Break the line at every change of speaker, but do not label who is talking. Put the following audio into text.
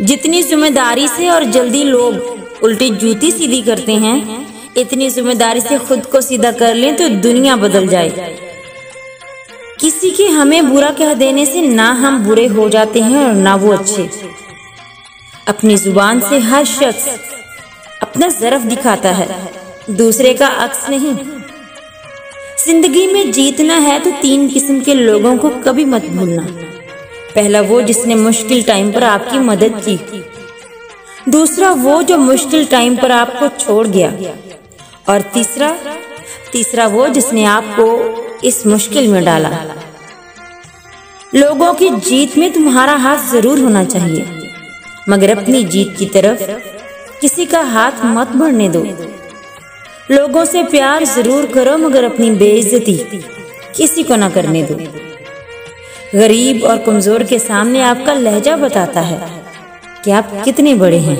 जितनी जिम्मेदारी से और जल्दी लोग उल्टी जूती सीधी करते हैं, इतनी जिम्मेदारी से खुद को सीधा कर लें तो दुनिया बदल जाए। किसी के हमें बुरा कह देने से ना हम बुरे हो जाते हैं और ना वो अच्छे। अपनी जुबान से हर शख्स अपना ज़रफ़ दिखाता है, दूसरे का अक्स नहीं। जिंदगी में जीतना है तो 3 किस्म के लोगों को कभी मत भूलना। पहला वो जिसने मुश्किल टाइम पर आपकी मदद की, दूसरा वो जो मुश्किल टाइम पर आपको छोड़ गया, और तीसरा वो जिसने आपको इस मुश्किल में डाला। लोगों की जीत में तुम्हारा हाथ जरूर होना चाहिए, मगर अपनी जीत की तरफ किसी का हाथ मत बढ़ने दो। लोगों से प्यार जरूर करो, मगर अपनी बेइज्जती किसी को ना करने दो। गरीब और कमजोर के सामने आपका लहजा बताता है कि आप कितने बड़े हैं।